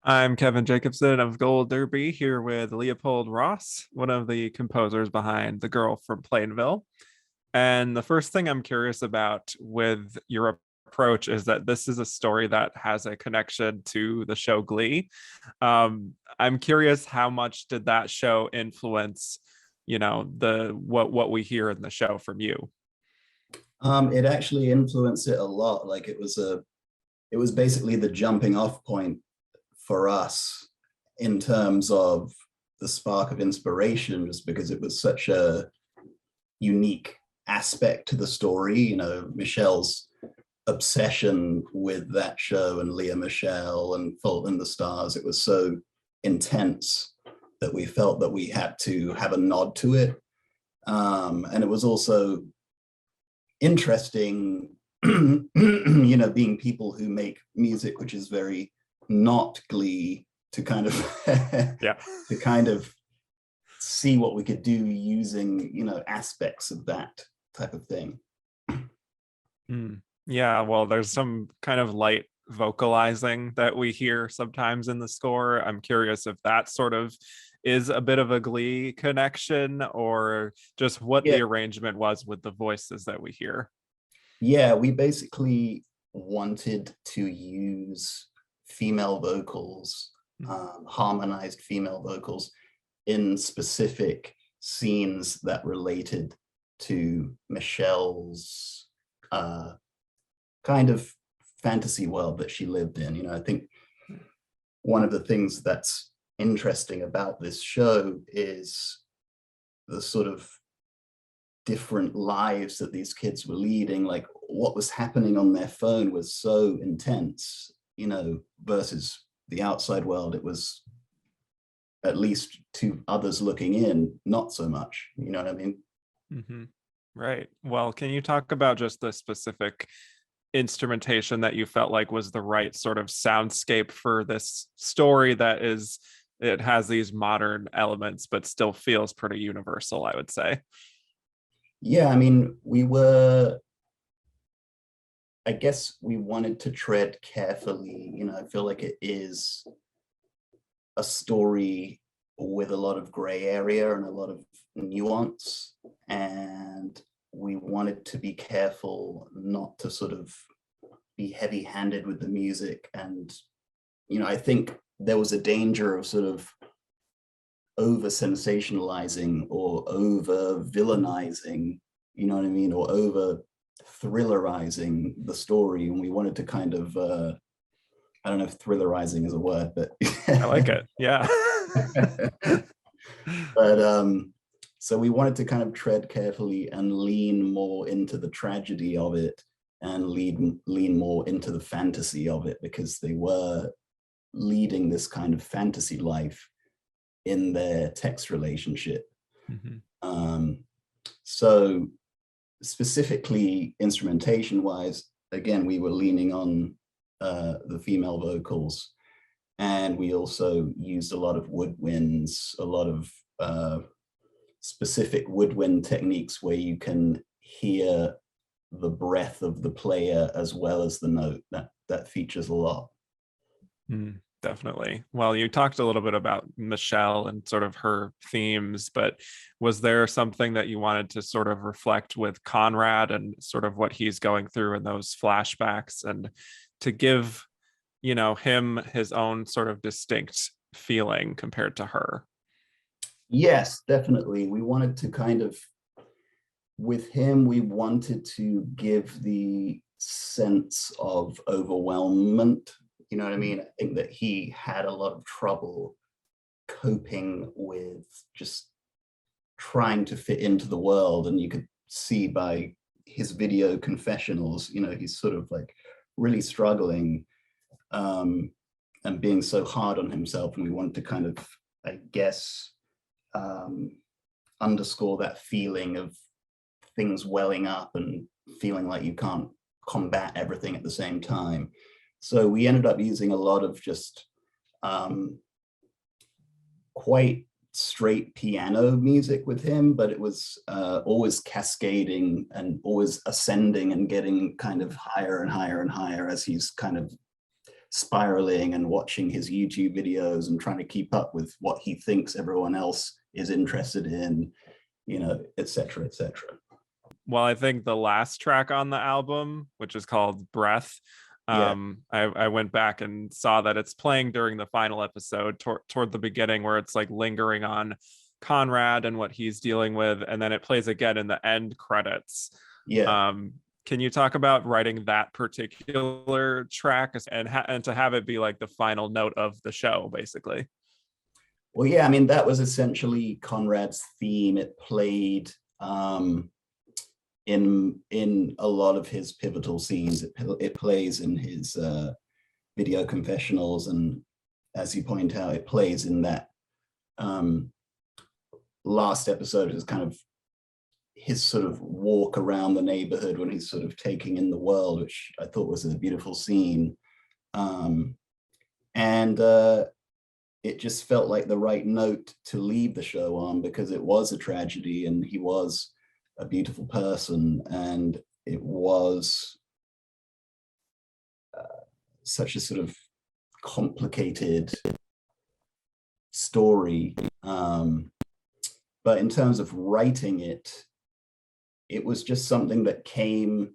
I'm Kevin Jacobsen of Gold Derby here with Leopold Ross, one of the composers behind The Girl from Plainville. And the first thing I'm curious about with your approach is that this is a story that has a connection to the show Glee. I'm curious, how much did that show influence, the what we hear in the show from you? It actually influenced it a lot. Like it was basically the jumping off point for us in terms of the spark of inspiration, just because it was such a unique aspect to the story. You know, Michelle's obsession with that show and Leah Michelle and Fault in the Stars. It was so intense that we felt that we had to have a nod to it. And it was also interesting, being people who make music which is very not Glee, to kind of Yeah. to kind of see what we could do using aspects of that type of thing. Yeah, well, there's some kind of light vocalizing that we hear sometimes in the score. I'm curious if that sort of is a bit of a Glee connection, or just what Yeah, the arrangement was with the voices that we hear. yeah, we basically wanted to use female vocals, harmonized female vocals in specific scenes that related to Michelle's kind of fantasy world that she lived in. I think one of the things that's interesting about this show is the sort of different lives that these kids were leading. Like, what was happening on their phone was so intense, versus the outside world. It was, at least to others looking in, not so much. You know what I mean? Mm-hmm. Right. Well, can you talk about just the specific instrumentation that you felt like was the right sort of soundscape for this story it has these modern elements but still feels pretty universal, I would say? Yeah, I guess we wanted to tread carefully. I feel like it is a story with a lot of gray area and a lot of nuance, and we wanted to be careful not to sort of be heavy-handed with the music. And I think there was a danger of sort of over sensationalizing or over villainizing, you know what I mean, or over thrillerizing the story. And we wanted to kind of I don't know if thrillerizing is a word, but I like it. Yeah. but so we wanted to kind of tread carefully and lean more into the tragedy of it, and lean more into the fantasy of it, because they were leading this kind of fantasy life in their text relationship. So specifically instrumentation wise, again, we were leaning on the female vocals, and we also used a lot of woodwinds, a lot of specific woodwind techniques where you can hear the breath of the player as well as the note. That features a lot. Definitely. Well, you talked a little bit about Michelle and sort of her themes, but was there something that you wanted to sort of reflect with Conrad and sort of what he's going through in those flashbacks, and to give, him his own sort of distinct feeling compared to her? Yes, definitely. We wanted to kind of, with him, we wanted to give the sense of overwhelmment. You know what I mean? I think that he had a lot of trouble coping with just trying to fit into the world. And you could see by his video confessionals, he's sort of like really struggling, and being so hard on himself. And we wanted to kind of, I guess, underscore that feeling of things welling up and feeling like you can't combat everything at the same time. So we ended up using a lot of just quite straight piano music with him, but it was always cascading and always ascending and getting kind of higher and higher and higher as he's kind of spiraling and watching his YouTube videos and trying to keep up with what he thinks everyone else is interested in, et cetera, et cetera. Well, I think the last track on the album, which is called Breath, Yeah. I went back and saw that it's playing during the final episode toward the beginning, where it's like lingering on Conrad and what he's dealing with, and then it plays again in the end credits. Yeah. Can you talk about writing that particular track and to have it be like the final note of the show, basically? Well, yeah, I mean, that was essentially Conrad's theme. It played in a lot of his pivotal scenes. It plays in his video confessionals, and as you point out, it plays in that last episode is kind of his sort of walk around the neighborhood when he's sort of taking in the world, which I thought was a beautiful scene. And it just felt like the right note to leave the show on, because it was a tragedy and he was a beautiful person, and it was such a sort of complicated story. But in terms of writing it, it was just something that came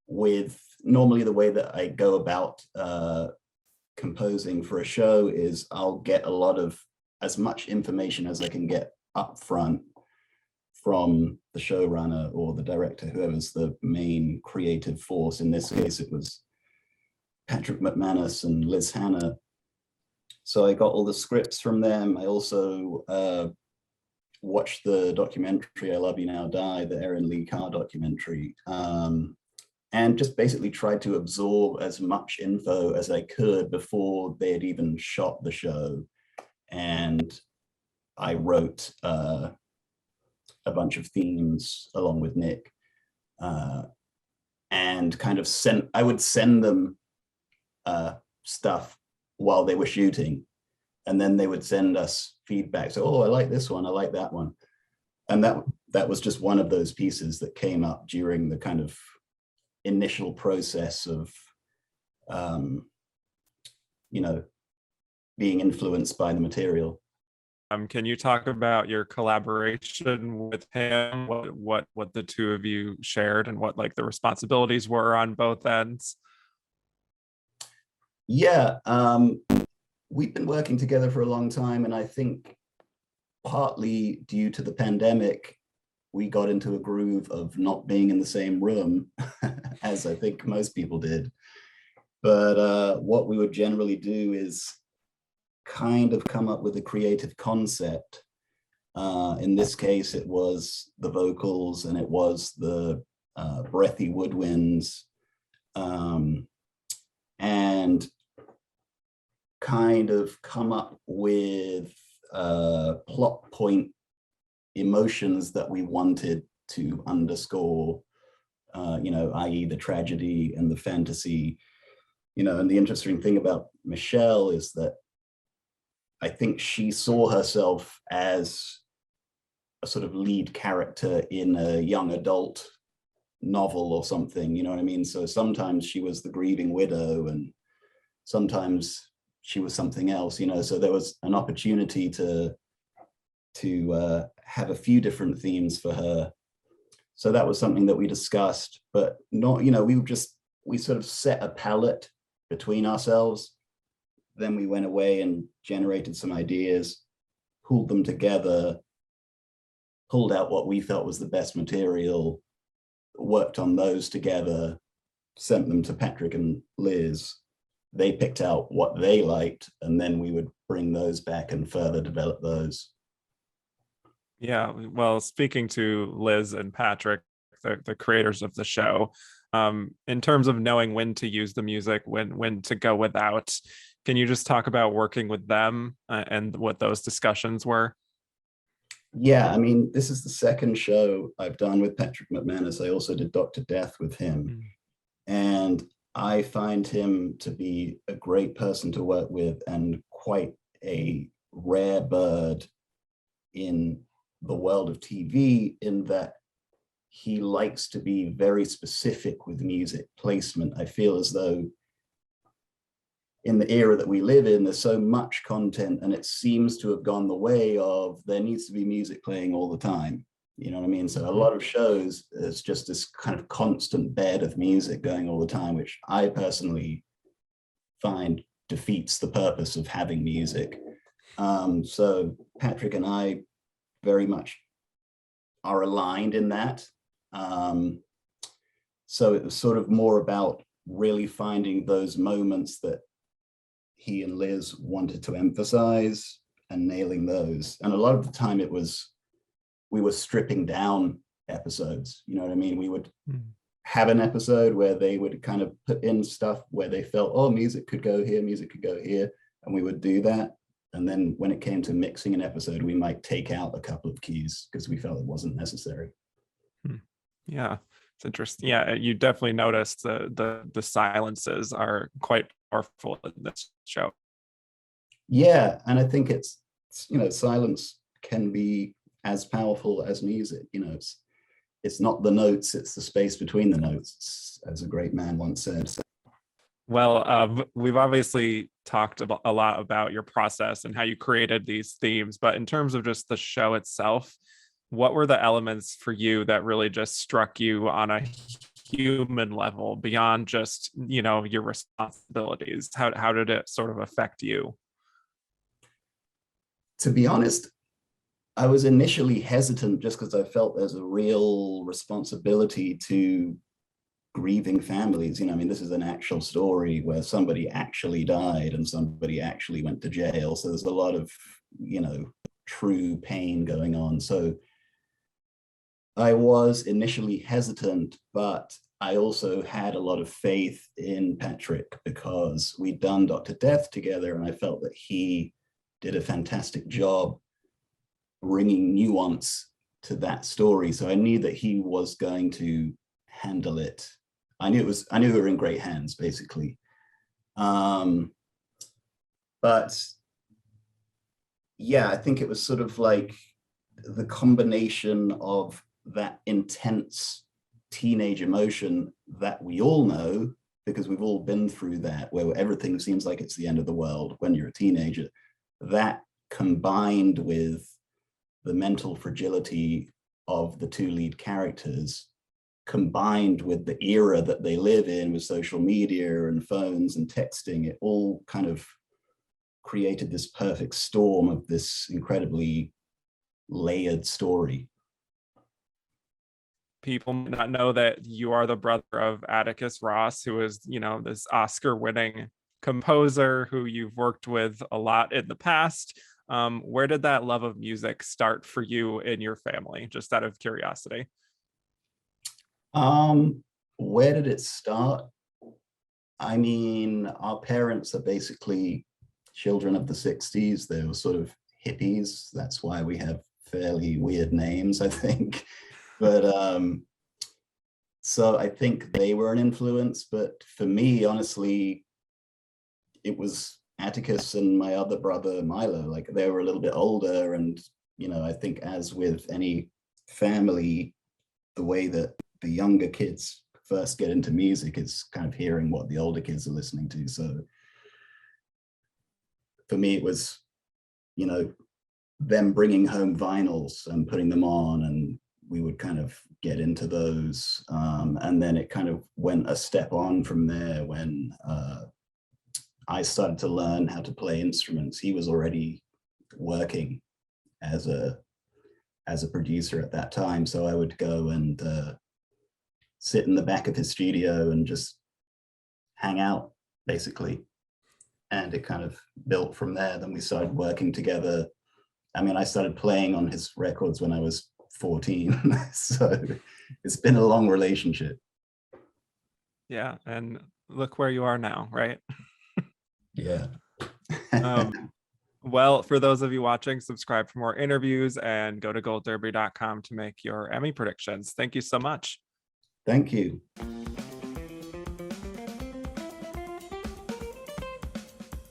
with, normally the way that I go about composing for a show is I'll get a lot of, as much information as I can get up front from the showrunner or the director, whoever's the main creative force. In this case, it was Patrick McManus and Liz Hannah. So I got all the scripts from them. I also watched the documentary I Love You Now Die, the Erin Lee Carr documentary, and just basically tried to absorb as much info as I could before they had even shot the show. And I wrote a bunch of themes along with Nick, and kind of I would send them stuff while they were shooting, and then they would send us feedback. So, oh, I like this one, I like that one. And that was just one of those pieces that came up during the kind of initial process of, being influenced by the material. Can you talk about your collaboration with him? What the two of you shared, and what like the responsibilities were on both ends? Yeah, we've been working together for a long time, and I think partly due to the pandemic, we got into a groove of not being in the same room, as I think most people did. But what we would generally do is kind of come up with a creative concept. In this case, it was the vocals and it was the breathy woodwinds, and kind of come up with plot point emotions that we wanted to underscore, i.e. the tragedy and the fantasy. And the interesting thing about Michelle is that I think she saw herself as a sort of lead character in a young adult novel or something, you know what I mean? So sometimes she was the grieving widow, and sometimes she was something else, so there was an opportunity to have a few different themes for her. So that was something that we discussed, but not, we sort of set a palette between ourselves. Then we went away and generated some ideas, pulled them together, pulled out what we felt was the best material, worked on those together, sent them to Patrick and Liz. They picked out what they liked, and then we would bring those back and further develop those. Yeah, well, speaking to Liz and Patrick, the creators of the show, in terms of knowing when to use the music, when to go without, can you just talk about working with them and what those discussions were? Yeah, I mean, this is the second show I've done with Patrick McManus. I also did Dr. Death with him. And I find him to be a great person to work with, and quite a rare bird in the world of TV, in that he likes to be very specific with music placement. I feel as though in the era that we live in, there's so much content, and it seems to have gone the way of there needs to be music playing all the time. You know what I mean? So a lot of shows, it's just this kind of constant bed of music going all the time, which I personally find defeats the purpose of having music. So Patrick and I very much are aligned in that. So it was sort of more about really finding those moments that he and Liz wanted to emphasize and nailing those. And a lot of the time it was, we were stripping down episodes. You know what I mean? We would have an episode where they would kind of put in stuff where they felt, oh, music could go here, music could go here. And we would do that. And then when it came to mixing an episode, we might take out a couple of keys because we felt it wasn't necessary. Yeah, it's interesting. Yeah, you definitely noticed the silences are quite powerful in this show. Yeah, and I think it's you know, silence can be as powerful as music. You know, it's not the notes, it's the space between the notes, as a great man once said. Well, we've obviously talked a lot about your process and how you created these themes, but in terms of just the show itself, what were the elements for you that really just struck you on a human level beyond just, you know, your responsibilities? How did it sort of affect you? To be honest, I was initially hesitant just because I felt there's a real responsibility to grieving families. You know, I mean, this is an actual story where somebody actually died and somebody actually went to jail. So there's a lot of, you know, true pain going on. So I was initially hesitant, but I also had a lot of faith in Patrick because we'd done Dr. Death together, and I felt that he did a fantastic job bringing nuance to that story. So I knew that he was going to handle it. I knew we were in great hands, basically. But yeah, I think it was sort of like the combination of that intense teenage emotion that we all know, because we've all been through that, where everything seems like it's the end of the world when you're a teenager. That combined with the mental fragility of the two lead characters, combined with the era that they live in with social media and phones and texting, it all kind of created this perfect storm of this incredibly layered story. People may not know that you are the brother of Atticus Ross, who is, you know, this Oscar-winning composer who you've worked with a lot in the past. Where did that love of music start for you in your family? Just out of curiosity. Where did it start? I mean, our parents are basically children of the 60s. They were sort of hippies. That's why we have fairly weird names, I think. But so I think they were an influence. But for me, honestly, it was Atticus and my other brother, Milo. Like, they were a little bit older. And, you know, I think as with any family, the way that the younger kids first get into music is kind of hearing what the older kids are listening to. So for me, it was, you know, them bringing home vinyls and putting them on, and we would kind of get into those. And then it kind of went a step on from there when I started to learn how to play instruments. He was already working as a producer at that time. So I would go and sit in the back of his studio and just hang out, basically. And it kind of built from there. Then we started working together. I mean, I started playing on his records when I was 14. So it's been a long relationship. Yeah, and look where you are now, right? Yeah. Well, for those of you watching, subscribe for more interviews and go to goldderby.com to make your Emmy predictions. Thank you so much. Thank you.